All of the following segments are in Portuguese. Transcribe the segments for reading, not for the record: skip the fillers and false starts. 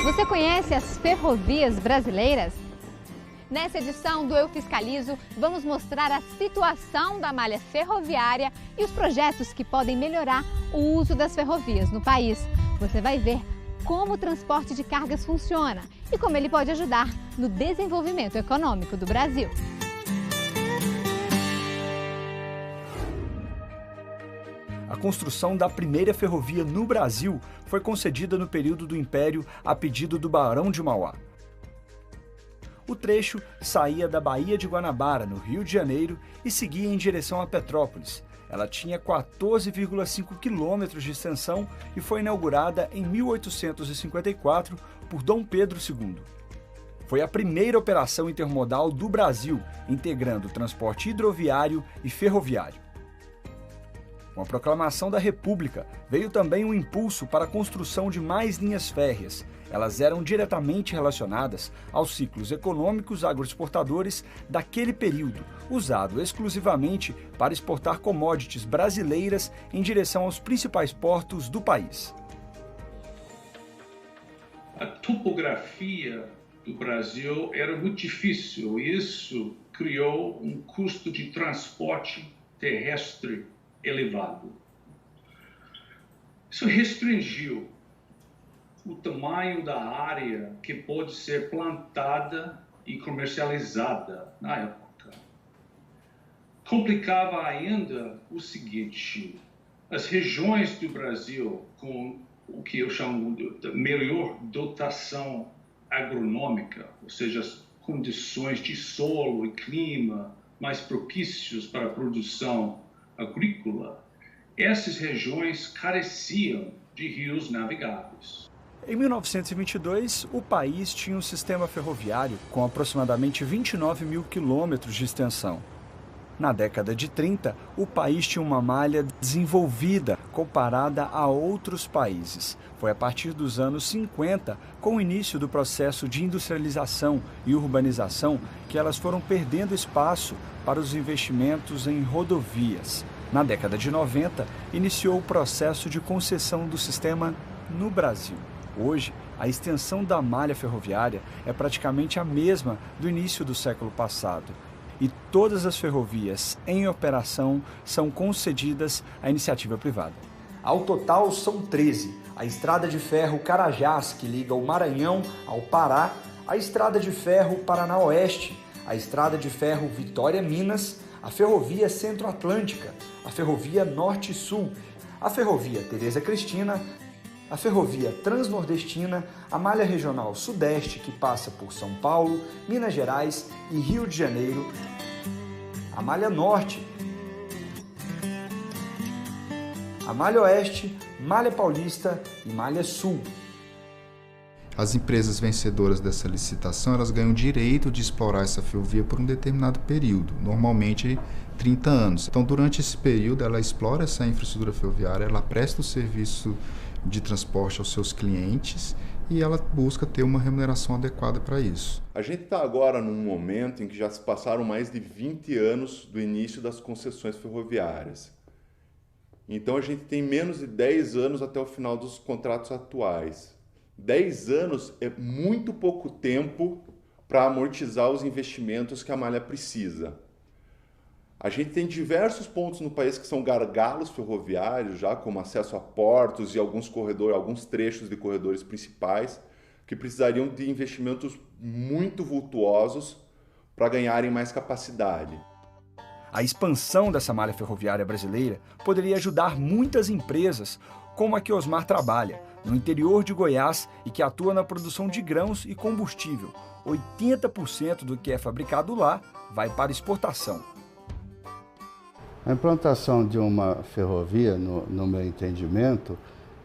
Você conhece as ferrovias brasileiras? Nessa edição do Eu Fiscalizo, vamos mostrar a situação da malha ferroviária e os projetos que podem melhorar o uso das ferrovias no país. Você vai ver como o transporte de cargas funciona e como ele pode ajudar no desenvolvimento econômico do Brasil. A construção da primeira ferrovia no Brasil foi concedida no período do Império a pedido do Barão de Mauá. O trecho saía da Baía de Guanabara, no Rio de Janeiro, e seguia em direção a Petrópolis. Ela tinha 14,5 quilômetros de extensão e foi inaugurada em 1854 por Dom Pedro II. Foi a primeira operação intermodal do Brasil, integrando transporte hidroviário e ferroviário. Com a proclamação da República, veio também um impulso para a construção de mais linhas férreas. Elas eram diretamente relacionadas aos ciclos econômicos agroexportadores daquele período, usado exclusivamente para exportar commodities brasileiras em direção aos principais portos do país. A topografia do Brasil era muito difícil e isso criou um custo de transporte terrestre elevado. Isso restringiu o tamanho da área que pode ser plantada e comercializada na época. Complicava ainda o seguinte: as regiões do Brasil com o que eu chamo de melhor dotação agronômica, ou seja, as condições de solo e clima mais propícios para a produção agrícola, essas regiões careciam de rios navegáveis. Em 1922, o país tinha um sistema ferroviário com aproximadamente 29 mil quilômetros de extensão. Na década de 30, o país tinha uma malha desenvolvida comparada a outros países. Foi a partir dos anos 50, com o início do processo de industrialização e urbanização, que elas foram perdendo espaço para os investimentos em rodovias. Na década de 90, iniciou o processo de concessão do sistema no Brasil. Hoje, a extensão da malha ferroviária é praticamente a mesma do início do século passado. E todas as ferrovias em operação são concedidas à iniciativa privada. Ao total, são 13. A Estrada de Ferro Carajás, que liga o Maranhão ao Pará, a Estrada de Ferro Paraná Oeste, a Estrada de Ferro Vitória Minas, a Ferrovia Centro-Atlântica, a Ferrovia Norte-Sul, a Ferrovia Tereza Cristina, a Ferrovia Transnordestina, a Malha Regional Sudeste, que passa por São Paulo, Minas Gerais e Rio de Janeiro, a Malha Norte, a Malha Oeste, Malha Paulista e Malha Sul. As empresas vencedoras dessa licitação, elas ganham o direito de explorar essa ferrovia por um determinado período, normalmente 30 anos. Então, durante esse período, ela explora essa infraestrutura ferroviária, ela presta o serviço de transporte aos seus clientes e ela busca ter uma remuneração adequada para isso. A gente está agora num momento em que já se passaram mais de 20 anos do início das concessões ferroviárias. Então, a gente tem menos de 10 anos até o final dos contratos atuais. 10 anos é muito pouco tempo para amortizar os investimentos que a malha precisa. A gente tem diversos pontos no país que são gargalos ferroviários, já como acesso a portos e alguns trechos de corredores principais, que precisariam de investimentos muito vultuosos para ganharem mais capacidade. A expansão dessa malha ferroviária brasileira poderia ajudar muitas empresas, como a que Osmar trabalha, no interior de Goiás e que atua na produção de grãos e combustível. 80% do que é fabricado lá vai para exportação. A implantação de uma ferrovia, no meu entendimento,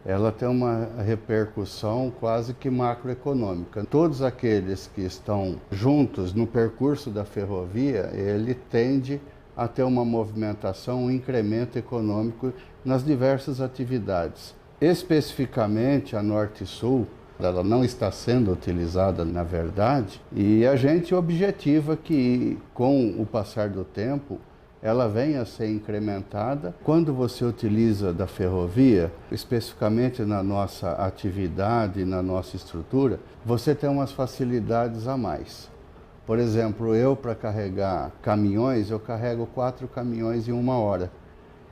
ela tem uma repercussão quase que macroeconômica. Todos aqueles que estão juntos no percurso da ferrovia, ele tende a ter uma movimentação, um incremento econômico nas diversas atividades. Especificamente a Norte-Sul, ela não está sendo utilizada na verdade, e a gente objetiva que com o passar do tempo ela venha a ser incrementada. Quando você utiliza da ferrovia, especificamente na nossa atividade, na nossa estrutura, você tem umas facilidades a mais. Por exemplo, eu para carregar caminhões, eu carrego 4 caminhões em 1 hora.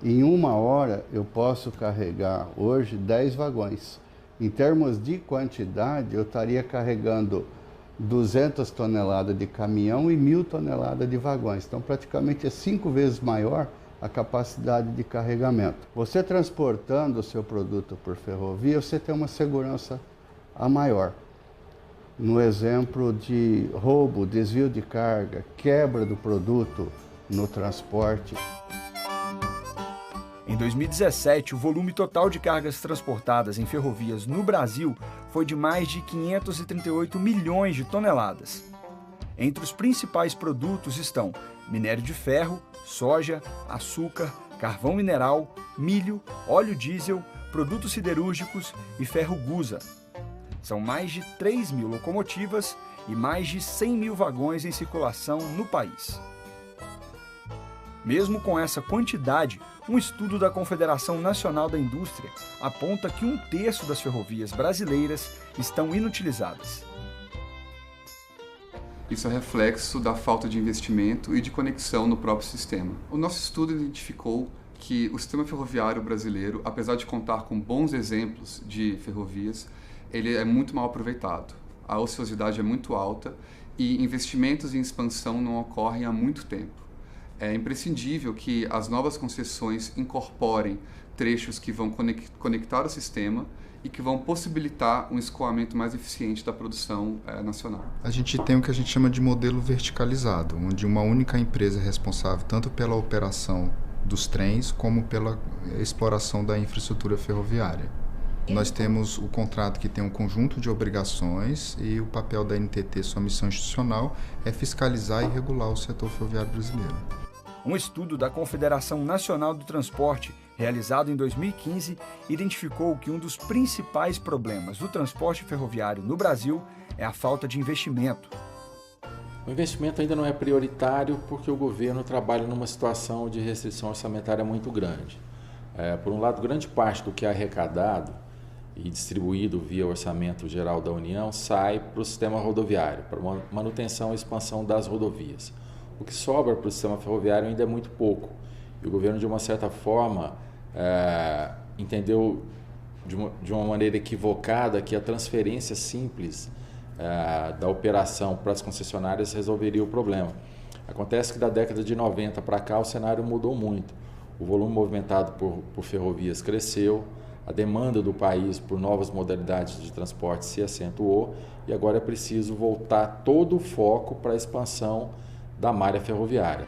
Em 1 hora eu posso carregar hoje 10 vagões. Em termos de quantidade, eu estaria carregando 200 toneladas de caminhão e 1.000 toneladas de vagões. Então, praticamente é 5 vezes maior a capacidade de carregamento. Você transportando o seu produto por ferrovia, você tem uma segurança a maior. No exemplo de roubo, desvio de carga, quebra do produto no transporte. Em 2017, o volume total de cargas transportadas em ferrovias no Brasil foi de mais de 538 milhões de toneladas. Entre os principais produtos estão minério de ferro, soja, açúcar, carvão mineral, milho, óleo diesel, produtos siderúrgicos e ferro-gusa. São mais de 3.000 locomotivas e mais de 100.000 vagões em circulação no país. Mesmo com essa quantidade, um estudo da Confederação Nacional da Indústria aponta que 1/3 das ferrovias brasileiras estão inutilizadas. Isso é reflexo da falta de investimento e de conexão no próprio sistema. O nosso estudo identificou que o sistema ferroviário brasileiro, apesar de contar com bons exemplos de ferrovias, ele é muito mal aproveitado. A ociosidade é muito alta e investimentos em expansão não ocorrem há muito tempo. É imprescindível que as novas concessões incorporem trechos que vão conectar o sistema e que vão possibilitar um escoamento mais eficiente da produção nacional. A gente tem o que a gente chama de modelo verticalizado, onde uma única empresa é responsável tanto pela operação dos trens como pela exploração da infraestrutura ferroviária. Nós temos o contrato que tem um conjunto de obrigações e o papel da NTT, sua missão institucional, é fiscalizar e regular o setor ferroviário brasileiro. Um estudo da Confederação Nacional do Transporte, realizado em 2015, identificou que um dos principais problemas do transporte ferroviário no Brasil é a falta de investimento. O investimento ainda não é prioritário porque o governo trabalha numa situação de restrição orçamentária muito grande. Por um lado, grande parte do que é arrecadado e distribuído via Orçamento Geral da União sai para o sistema rodoviário, para manutenção e expansão das rodovias. O que sobra para o sistema ferroviário ainda é muito pouco. E o governo, de uma certa forma, entendeu de uma maneira equivocada que a transferência simples da operação para as concessionárias resolveria o problema. Acontece que da década de 90 para cá o cenário mudou muito. O volume movimentado por ferrovias cresceu, a demanda do país por novas modalidades de transporte se acentuou e agora é preciso voltar todo o foco para a expansão da malha ferroviária.